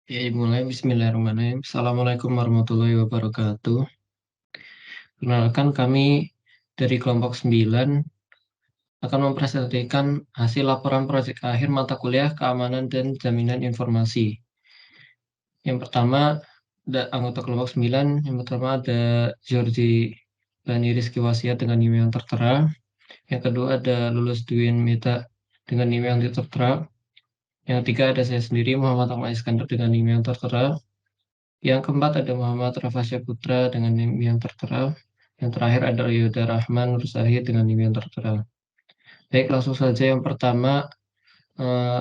Ya, mulai Bismillahirrahmanirrahim. Assalamualaikum warahmatullahi wabarakatuh. Perkenalkan kami dari kelompok 9 akan mempresentasikan hasil laporan proyek akhir mata kuliah Keamanan dan Jaminan Informasi. Yang pertama, anggota kelompok 9, yang pertama ada Georgi Bani Rizky Wasiat dengan NIM yang tertera. Yang kedua ada Lulus Dwin Meta dengan NIM yang tertera. Yang ketiga ada saya sendiri Muhammad Ahmad Iskandar dengan NIM yang tertera. Yang keempat ada Muhammad Rafasya Putra dengan NIM yang tertera. Yang terakhir ada Yoda Rahman Nur Zahid dengan NIM yang tertera. Baik, langsung saja yang pertama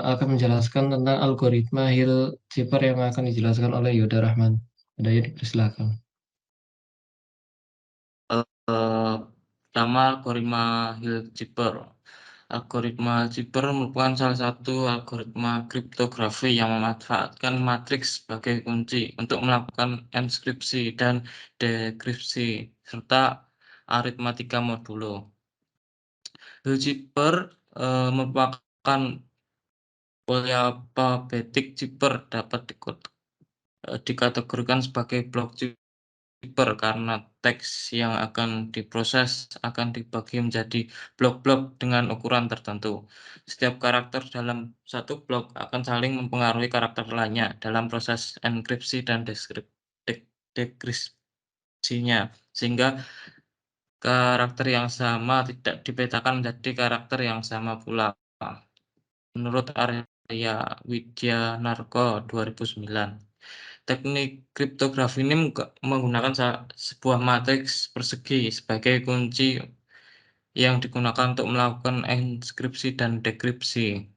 akan menjelaskan tentang algoritma Hill-Zipper yang akan dijelaskan oleh Yoda Rahman. Ada ya, dipersilakan. Pertama, algoritma Hill-Zipper. Algoritma Zipper merupakan salah satu algoritma kriptografi yang memanfaatkan matriks sebagai kunci untuk melakukan enskripsi dan dekripsi serta aritmatika modulo. Hill-Zipper merupakan polyalphabetic zipper dapat dikategorikan sebagai blok zipper karena teks yang akan diproses akan dibagi menjadi blok-blok dengan ukuran tertentu. Setiap karakter dalam satu blok akan saling mempengaruhi karakter lainnya dalam proses enkripsi dan dekripsinya, sehingga karakter yang sama tidak dipetakan menjadi karakter yang sama pula. Menurut Arya Widyanarko 2009. Teknik kriptografi ini menggunakan sebuah matriks persegi sebagai kunci yang digunakan untuk melakukan enskripsi dan dekripsi.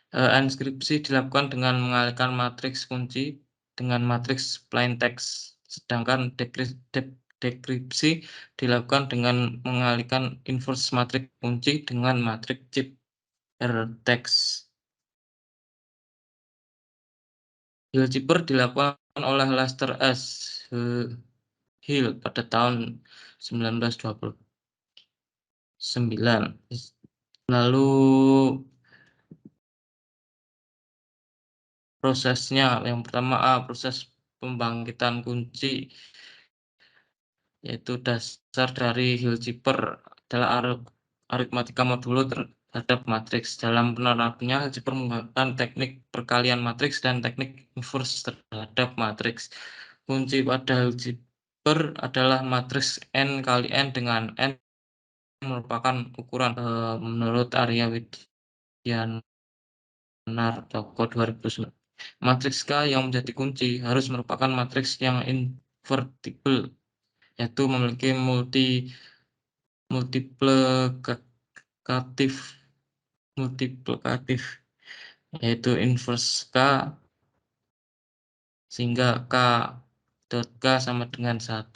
Enskripsi dilakukan dengan mengalihkan matriks kunci dengan matriks plain text, sedangkan dekripsi dilakukan dengan mengalihkan inverse matriks kunci dengan matriks ciphertext. Hill-Zipper dilakukan oleh Lester S. Hill pada tahun 1929. Lalu prosesnya, yang pertama proses pembangkitan kunci, yaitu dasar dari Hill-Zipper adalah aritmatika modulo terhadap matriks. Dalam penerapannya, Hill-Zipper menggunakan teknik perkalian matriks dan teknik inverse terhadap matriks. Kunci pada Hill-Zipper adalah matriks N kali N dengan N merupakan ukuran menurut Arya Widyanarko 2009. Matriks K yang menjadi kunci harus merupakan matriks yang invertible, yaitu memiliki multiplikatif, yaitu inverse K, sehingga K dot K sama dengan 1.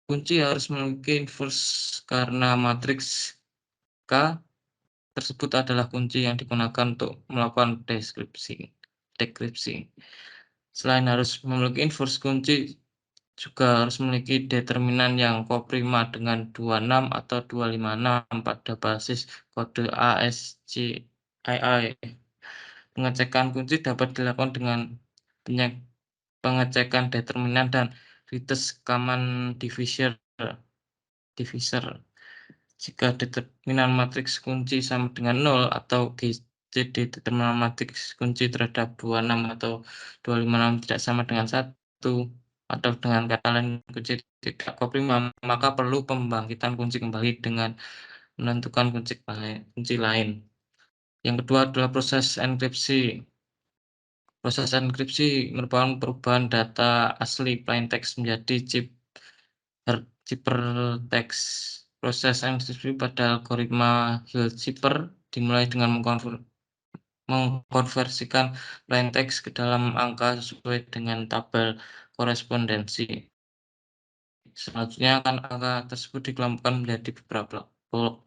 Kunci harus memiliki inverse karena matriks K tersebut adalah kunci yang digunakan untuk melakukan dekripsi. Selain harus memiliki inverse, kunci juga harus memiliki determinan yang koprima dengan 26 atau 256 pada basis kode ASCII. Pengecekan kunci dapat dilakukan dengan pengecekan determinan dan Rites Common Divisor. Jika determinan matriks kunci sama dengan 0 atau GCD determinan matriks kunci terhadap 26 atau 256 tidak sama dengan 1, atau dengan kata lain kunci tidak koprima, maka perlu pembangkitan kunci kembali dengan menentukan kunci lain. Yang kedua adalah proses enkripsi. Proses enkripsi merupakan perubahan data asli plain text menjadi ciphertext. Proses enkripsi pada algoritma Hill-Zipper dimulai dengan mengkonversikan plain text ke dalam angka sesuai dengan tabel korespondensi. Selanjutnya akan angka tersebut dikelompokkan menjadi beberapa blok,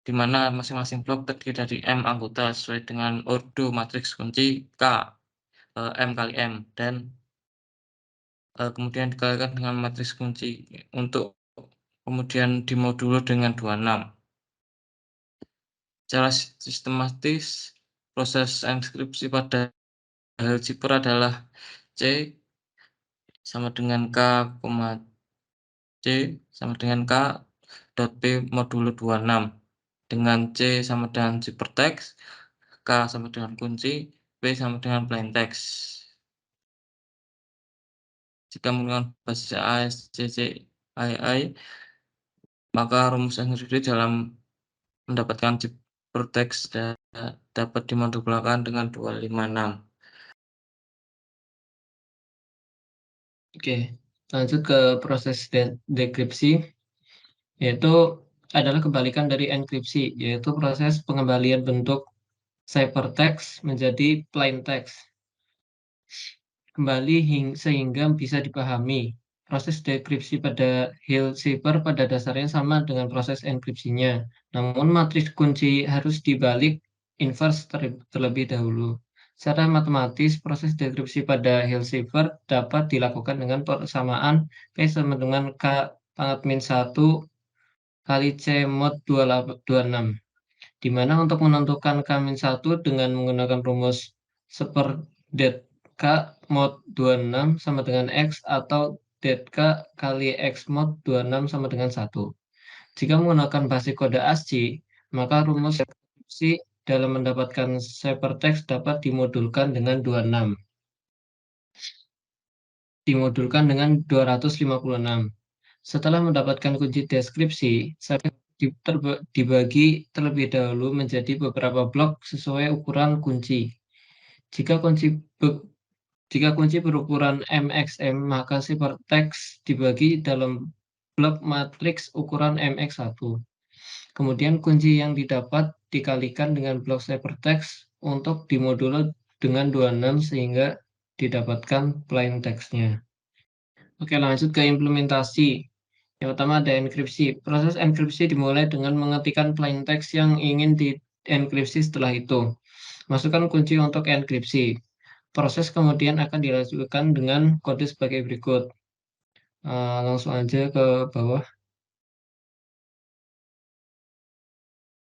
di mana masing-masing blok terdiri dari M anggota sesuai dengan ordo matriks kunci K, M kali M, dan kemudian dikalikan dengan matriks kunci untuk kemudian dimodulo dengan 26. Secara sistematis, proses enkripsi pada zipper adalah C sama dengan K, C sama dengan K dot P modulo 26 dengan C sama dengan ciphertext, K sama dengan kunci, P sama dengan plaintext. Jika menggunakan basis ASCII, maka rumus enkripsi dalam mendapatkan ciphertext dapat dimodulkan dengan 256. Oke, lanjut ke proses dekripsi, yaitu adalah kebalikan dari enkripsi, yaitu proses pengembalian bentuk ciphertext menjadi plain text. Kembali sehingga bisa dipahami. Proses dekripsi pada Hill cipher pada dasarnya sama dengan proses enkripsinya. Namun matriks kunci harus dibalik inverse terlebih dahulu. Secara matematis, proses dekripsi pada Hill cipher dapat dilakukan dengan persamaan P sama dengan K pangkat min 1 kali C mod 26. Di mana untuk menentukan K-1 dengan menggunakan rumus seperdet K mod 26 sama dengan X atau det K kali X mod 26 sama dengan 1. Jika menggunakan basis kode ASCII, maka rumus dekripsi dalam mendapatkan ciphertext dapat dimodulkan dengan 26. Dimodulkan dengan 256. Setelah mendapatkan kunci deskripsi, saya dibagi terlebih dahulu menjadi beberapa blok sesuai ukuran kunci. Jika kunci berukuran MXM, maka ciphertext dibagi dalam blok matriks ukuran MX1. Kemudian kunci yang didapat dikalikan dengan blok ciphertext untuk dimodulo dengan 26 sehingga didapatkan plain text-nya. Oke, lanjut ke implementasi. Yang pertama ada enkripsi. Proses enkripsi dimulai dengan mengetikkan plain text yang ingin dienkripsi setelah itu. Masukkan kunci untuk enkripsi. Proses kemudian akan dilanjutkan dengan kode sebagai berikut. Langsung aja ke bawah.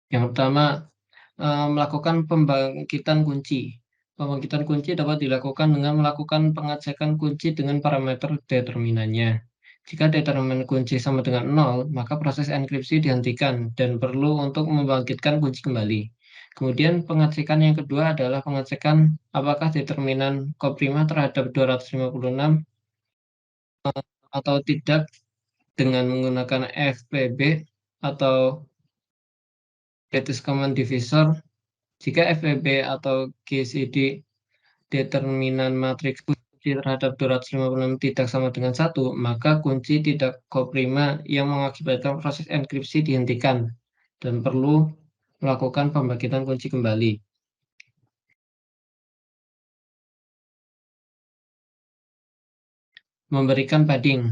Yang pertama, melakukan pembangkitan kunci. Pembangkitan kunci dapat dilakukan dengan melakukan pengecekan kunci dengan parameter determinannya. Jika determinan kunci sama dengan 0, maka proses enkripsi dihentikan dan perlu untuk membangkitkan kunci kembali. Kemudian pengecekan yang kedua adalah pengecekan apakah determinan koprima terhadap 256 atau tidak dengan menggunakan FPB atau greatest common divisor. Jika FPB atau GCD determinan matriks kunci terhadap 256 tidak sama dengan 1, maka kunci tidak koprima yang mengakibatkan proses enkripsi dihentikan dan perlu melakukan pembangkitan kunci kembali. Memberikan padding.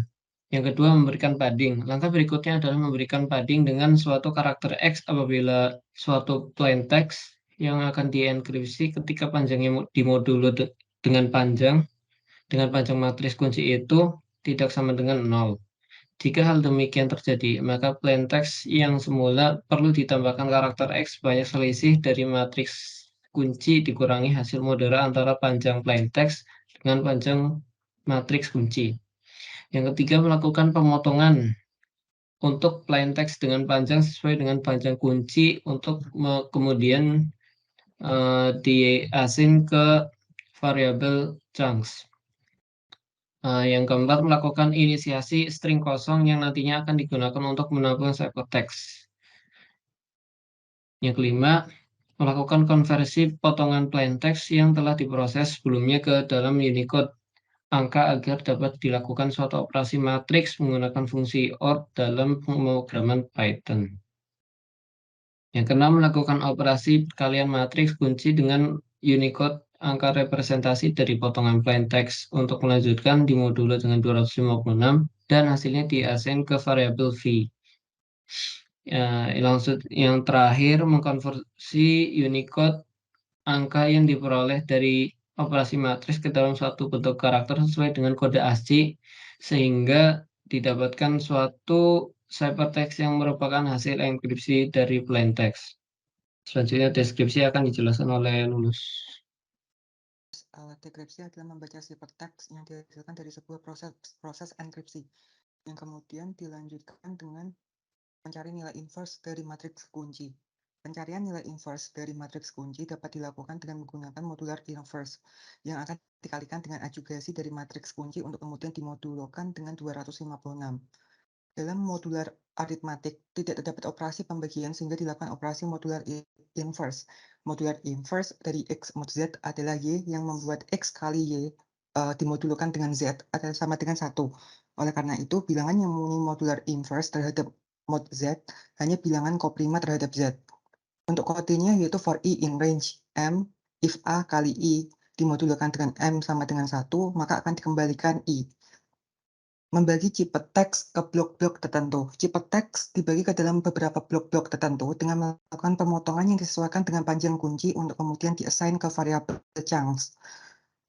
Yang kedua, memberikan padding. Langkah berikutnya adalah memberikan padding dengan suatu karakter X apabila suatu plain text yang akan dienkripsi ketika panjangnya dimodulo dengan panjang matriks kunci itu tidak sama dengan 0. Jika hal demikian terjadi, maka plain text yang semula perlu ditambahkan karakter X supaya selisih dari matriks kunci dikurangi hasil modera antara panjang plain text dengan panjang matriks kunci. Yang ketiga, melakukan pemotongan untuk plain text dengan panjang sesuai dengan panjang kunci untuk kemudian diasin ke variabel chunks. Yang keempat, melakukan inisiasi string kosong yang nantinya akan digunakan untuk menampung ciphertext. Yang kelima, melakukan konversi potongan plain text yang telah diproses sebelumnya ke dalam Unicode angka agar dapat dilakukan suatu operasi matriks menggunakan fungsi OR dalam pemrograman Python. Yang keenam, melakukan operasi perkalian matriks kunci dengan Unicode angka representasi dari potongan plain text untuk melanjutkan di modulo dengan 256 dan hasilnya diasen ke variabel V. Yang terakhir, mengkonversi Unicode angka yang diperoleh dari operasi matriks ke dalam suatu bentuk karakter sesuai dengan kode ASCII sehingga didapatkan suatu ciphertext yang merupakan hasil enkripsi dari plain text. Selanjutnya deskripsi akan dijelaskan oleh Lulus. Dekripsi adalah membaca sifat teks yang dihasilkan dari sebuah proses enkripsi yang kemudian dilanjutkan dengan mencari nilai inverse dari matriks kunci. Pencarian nilai inverse dari matriks kunci dapat dilakukan dengan menggunakan modular inverse yang akan dikalikan dengan adjugasi dari matriks kunci untuk kemudian dimodulokan dengan 256. Dalam modular aritmatik, tidak terdapat operasi pembagian sehingga dilakukan operasi modular inverse. Modular inverse dari X mod Z adalah Y yang membuat X kali Y dimodulkan dengan Z adalah sama dengan 1. Oleh karena itu, bilangan yang mempunyai modular inverse terhadap mod Z hanya bilangan koprima terhadap Z. Untuk kodenya yaitu for I in range M, if A kali I dimodulkan dengan M sama dengan 1, maka akan dikembalikan I. Membagi cipet teks ke blok-blok tertentu. Cipet teks dibagi ke dalam beberapa blok-blok tertentu dengan melakukan pemotongan yang disesuaikan dengan panjang kunci untuk kemudian diassign ke variabel chunks.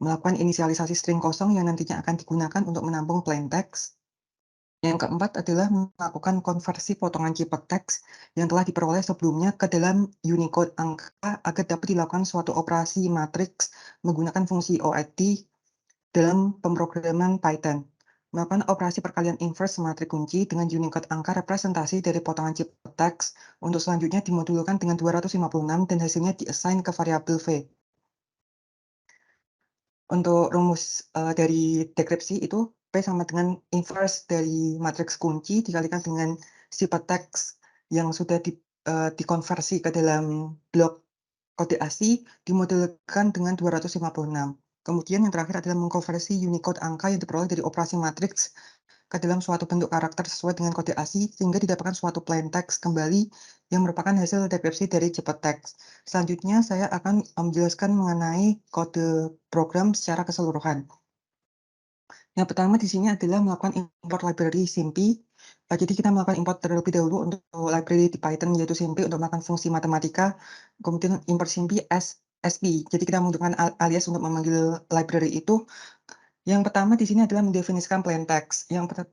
Melakukan inisialisasi string kosong yang nantinya akan digunakan untuk menampung plain text. Yang keempat adalah melakukan konversi potongan cipet teks yang telah diperoleh sebelumnya ke dalam Unicode angka agar dapat dilakukan suatu operasi matriks menggunakan fungsi OAT dalam pemrograman Python. Melakukan operasi perkalian inverse matrik kunci dengan Unicode angka representasi dari potongan cipet teks untuk selanjutnya dimodulkan dengan 256 dan hasilnya diassign ke variabel V. Untuk rumus dari dekripsi itu P sama dengan inverse dari matriks kunci dikalikan dengan sifat teks yang sudah dikonversi ke dalam blok kode ASCII dimodelkan dengan 256. Kemudian yang terakhir adalah mengkonversi Unicode angka yang diperoleh dari operasi matriks ke dalam suatu bentuk karakter sesuai dengan kode ASCII sehingga didapatkan suatu plain text kembali yang merupakan hasil dekripsi dari cipet teks. Selanjutnya saya akan menjelaskan mengenai kode program secara keseluruhan. Yang pertama di sini adalah melakukan import library SIMPy. Jadi kita melakukan import terlebih dahulu untuk library di Python yaitu SIMPy untuk melakukan fungsi matematika. Kemudian import SIMPy as SP. Jadi kita menggunakan alias untuk memanggil library itu. Yang pertama di sini adalah mendefinisikan plain text.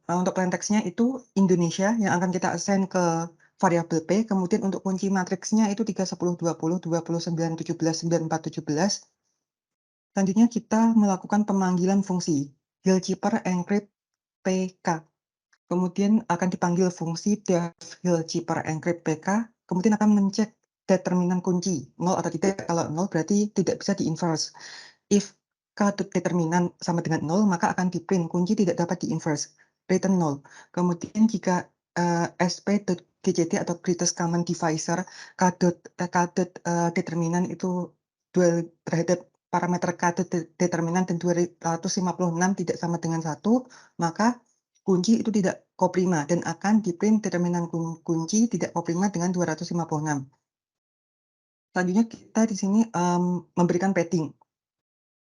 Untuk plain text-nya itu Indonesia yang akan kita assign ke variabel P. Kemudian untuk kunci matriksnya itu 3, 10, 20, 29, 17, 94, 17. Selanjutnya kita melakukan pemanggilan fungsi hillkeeper encrypt PK. Kemudian akan dipanggil fungsi def hillkeeper encrypt PK. Kemudian akan mencek determinan kunci 0 atau tidak. Kalau 0 berarti tidak bisa diinverse. If k.determinan sama dengan 0, maka akan di-print kunci tidak dapat diinverse, return 0. Kemudian jika sp.gct atau greatest common divisor k.determinan itu dual terhadap parameter k.determinan dan 256 tidak sama dengan 1, maka kunci itu tidak koprima dan akan di-print determinan kunci tidak koprima dengan 256. Selanjutnya kita di sini memberikan padding.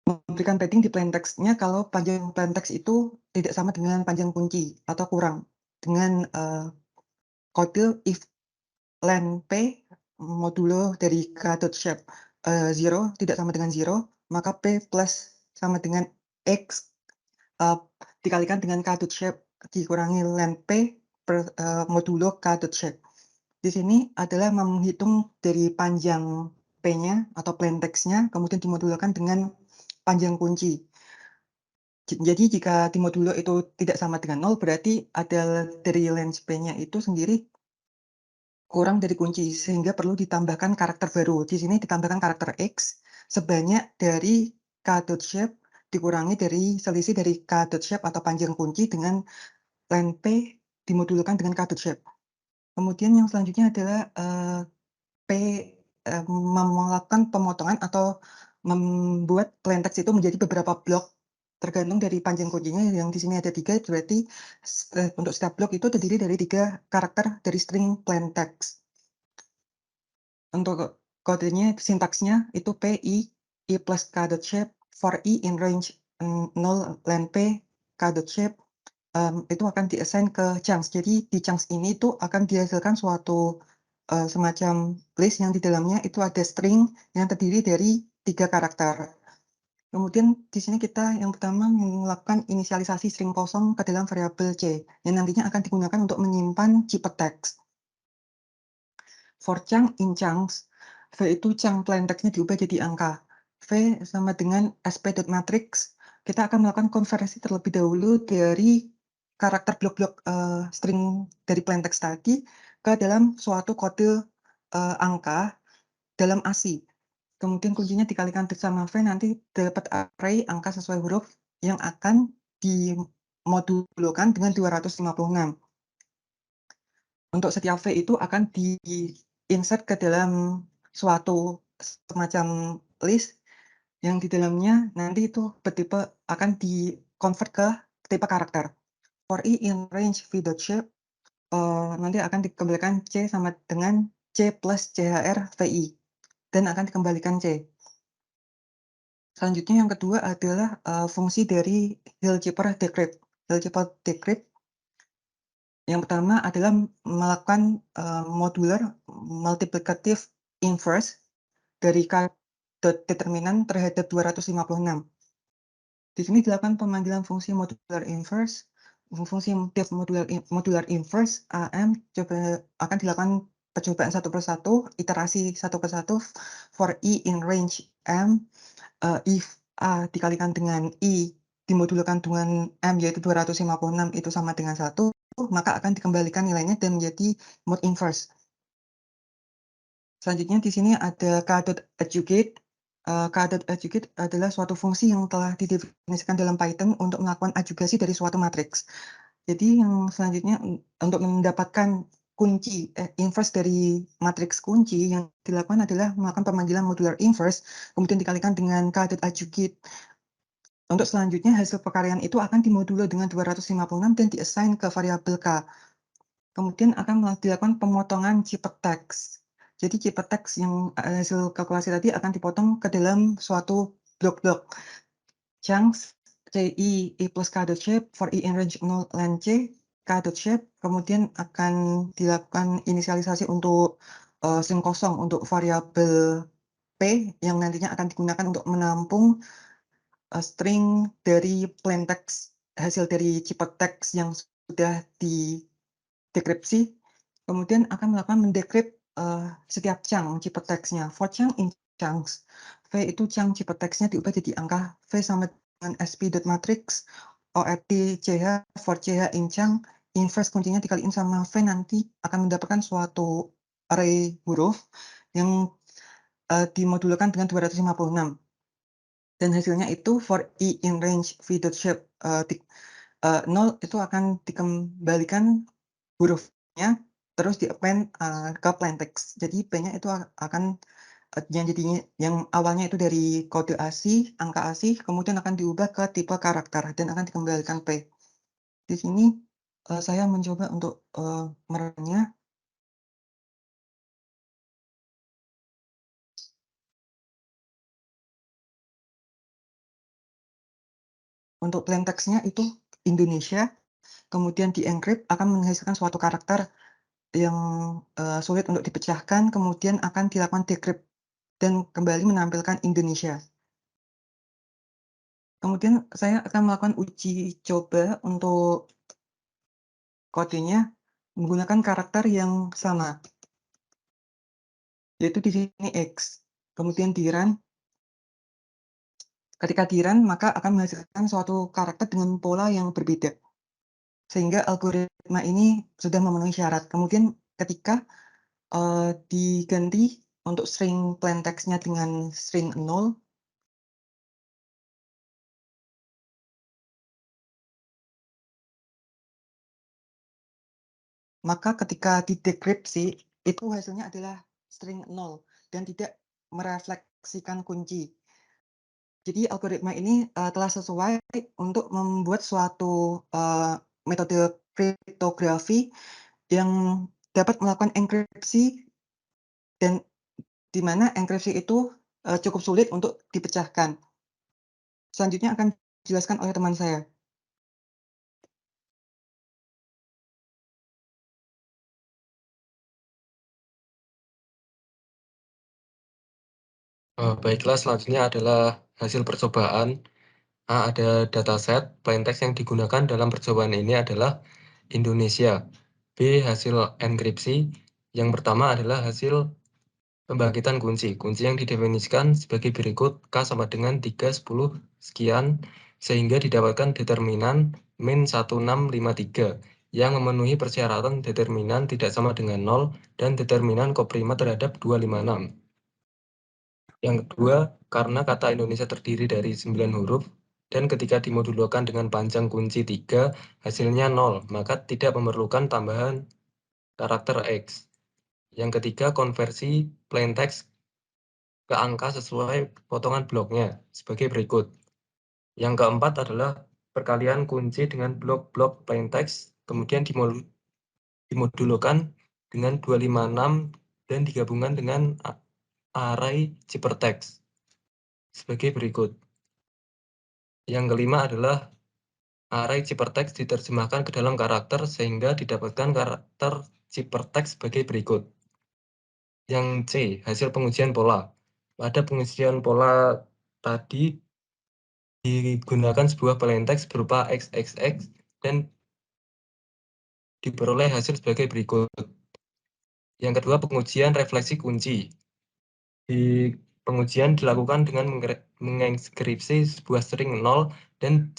Memberikan padding di plain text-nya kalau panjang plain text itu tidak sama dengan panjang kunci atau kurang. Dengan kode if len P modulo dari k.shape 0 tidak sama dengan 0, maka P plus sama dengan X dikalikan dengan k.shape dikurangi len P per modulo k.shape. Di sini adalah menghitung dari panjang P-nya atau plain text-nya, kemudian dimodulkan dengan panjang kunci. Jadi jika di modulo itu tidak sama dengan 0, berarti ada dari length P-nya itu sendiri kurang dari kunci, sehingga perlu ditambahkan karakter baru. Di sini ditambahkan karakter X sebanyak dari k.shape dikurangi dari selisih dari k.shape atau panjang kunci dengan length P dimodulkan dengan k.shape. Kemudian yang selanjutnya adalah P melakukan pemotongan atau membuat plain text itu menjadi beberapa blok tergantung dari panjang kuncinya yang di sini ada 3, berarti untuk setiap blok itu terdiri dari 3 karakter dari string plain text. Untuk kodenya, sintaksnya itu PI I plus k.shape for I in range 0 len P k.shape itu akan diassign ke chunks. Jadi di chunks ini tuh akan dihasilkan suatu semacam list yang di dalamnya itu ada string yang terdiri dari 3 karakter. Kemudian di sini kita yang pertama melakukan inisialisasi string kosong ke dalam variabel C yang nantinya akan digunakan untuk menyimpan cipet teks. For chunk in chunks, V itu chunk plaintext-nya diubah jadi angka. V sama dengan sp.matrix. Kita akan melakukan konversi terlebih dahulu dari karakter blok-blok string dari plaintext tadi ke dalam suatu kode angka dalam ASCII. Kemudian kuncinya dikalikan sama V, nanti dapat array angka sesuai huruf yang akan dimodulkan dengan 256. Untuk setiap V itu akan di-insert ke dalam suatu semacam list yang di dalamnya nanti itu bertipe akan di-convert ke tipe karakter. For i in range v.shape nanti akan dikembalikan C sama dengan C plus CHR VI dan akan dikembalikan C. Selanjutnya yang kedua adalah fungsi dari Hill-Zipper decrypt. Hill-Zipper decrypt yang pertama adalah melakukan modular multiplicative inverse dari determinan terhadap 256. Di sini dilakukan pemanggilan fungsi modular inverse, fungsi div modular inverse AM akan dilakukan percobaan satu persatu, iterasi satu persatu for i in range M. If A dikalikan dengan I dimodulkan dengan M yaitu 256 itu sama dengan 1, maka akan dikembalikan nilainya dan menjadi mode inverse. Selanjutnya di sini ada k.adjugate. K.adjugate adalah suatu fungsi yang telah didefinisikan dalam Python untuk melakukan adjugasi dari suatu matriks. Jadi yang selanjutnya untuk mendapatkan kunci inverse dari matriks kunci yang dilakukan adalah melakukan pemanggilan modular inverse kemudian dikalikan dengan k.adjugate. Untuk selanjutnya hasil perkaryan itu akan dimodulo dengan 256 dan diassign ke variabel K. Kemudian akan dilakukan pemotongan ciphertext. Jadi ciphertext yang hasil kalkulasi tadi akan dipotong ke dalam suatu blok-blok. Chunks CI I plus K.shape for I in range 0 len C K.shape, kemudian akan dilakukan inisialisasi untuk string kosong untuk variabel P yang nantinya akan digunakan untuk menampung string dari plaintext hasil dari ciphertext yang sudah didekripsi, kemudian akan melakukan mendekrypt setiap chunk ciphertext-nya. For chunk in chunks, V itu chunk ciphertext-nya diubah jadi angka V sama dengan sp.matrix ORT CH for CH in chunk, inverse kuncinya dikaliin sama V nanti akan mendapatkan suatu array huruf yang dimodulkan dengan 256. Dan hasilnya itu for i in range v.shape 0 itu akan dikembalikan hurufnya terus di-append ke plaintext. Jadi P-nya itu akan yang jadinya yang awalnya itu dari kode ASCII, angka ASCII, kemudian akan diubah ke tipe karakter dan akan dikembalikan P. Di sini saya mencoba untuk merunnya. Untuk plaintext-nya itu Indonesia, kemudian di-encrypt akan menghasilkan suatu karakter yang sulit untuk dipecahkan, kemudian akan dilakukan decrypt dan kembali menampilkan Indonesia. Kemudian saya akan melakukan uji coba untuk kodenya menggunakan karakter yang sama, yaitu di sini X. Kemudian di-run. Ketika di-run, maka akan menghasilkan suatu karakter dengan pola yang berbeda. Sehingga algoritma ini sudah memenuhi syarat. Kemudian ketika diganti untuk string plaintext-nya dengan string 0, maka ketika didekripsi itu hasilnya adalah string 0 dan tidak merefleksikan kunci. Jadi algoritma ini telah sesuai untuk membuat suatu metode kriptografi yang dapat melakukan enkripsi dan di mana enkripsi itu cukup sulit untuk dipecahkan. Selanjutnya akan dijelaskan oleh teman saya. Baiklah, selanjutnya adalah hasil percobaan. A, ada dataset plaintext yang digunakan dalam percobaan ini adalah Indonesia. B, hasil enkripsi. Yang pertama adalah hasil Pembangkitan kunci. Kunci yang didefinisikan sebagai berikut, K sama dengan 3, 10, sekian, sehingga didapatkan determinan min 1653 yang memenuhi persyaratan determinan tidak sama dengan 0 dan determinan koprima terhadap 256. Yang kedua, karena kata Indonesia terdiri dari 9 huruf, dan ketika dimodulkan dengan panjang kunci 3, hasilnya 0, maka tidak memerlukan tambahan karakter X. Yang ketiga, konversi plain text ke angka sesuai potongan bloknya sebagai berikut. Yang keempat adalah perkalian kunci dengan blok-blok plain text, kemudian dimodulkan dengan 256 dan digabungkan dengan array ciphertext sebagai berikut. Yang kelima adalah array ciphertext diterjemahkan ke dalam karakter sehingga didapatkan karakter ciphertext sebagai berikut. Yang C, hasil pengujian pola. Pada pengujian pola tadi digunakan sebuah plain text berupa XXX dan diperoleh hasil sebagai berikut. Yang kedua, pengujian refleksi kunci. Di pengujian dilakukan dengan menginskripsi sebuah string 0 dan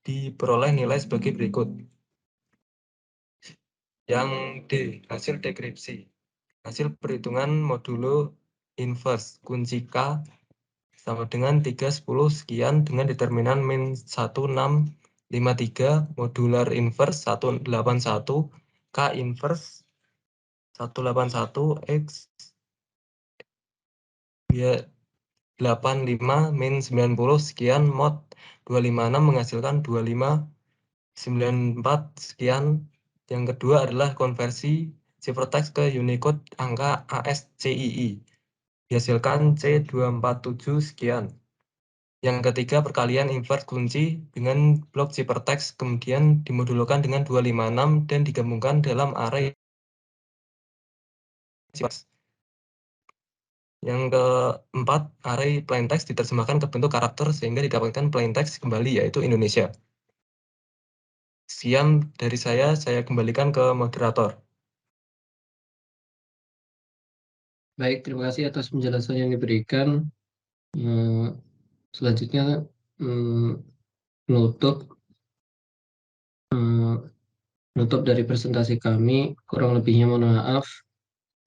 diperoleh nilai sebagai berikut. Yang D, hasil dekripsi. Hasil perhitungan modulo inverse kunci K sama dengan 3, 10, sekian dengan determinan min 1653 modular inverse 181 K inverse 181 X ya 85 min 90 sekian mod 256 menghasilkan 2594 sekian. Yang kedua adalah konversi ciphertext ke Unicode angka ASCII. Dihasilkan C247 sekian. Yang ketiga, perkalian inverse kunci dengan blok ciphertext kemudian dimodulkan dengan 256 dan digabungkan dalam array. Yang keempat, array plaintext diterjemahkan ke bentuk karakter sehingga didapatkan plaintext kembali yaitu Indonesia. Sekian dari saya kembalikan ke moderator. Baik, terima kasih atas penjelasan yang diberikan. Selanjutnya menutup dari presentasi kami. Kurang lebihnya mohon maaf.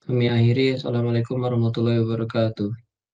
Kami akhiri. Assalamualaikum warahmatullahi wabarakatuh.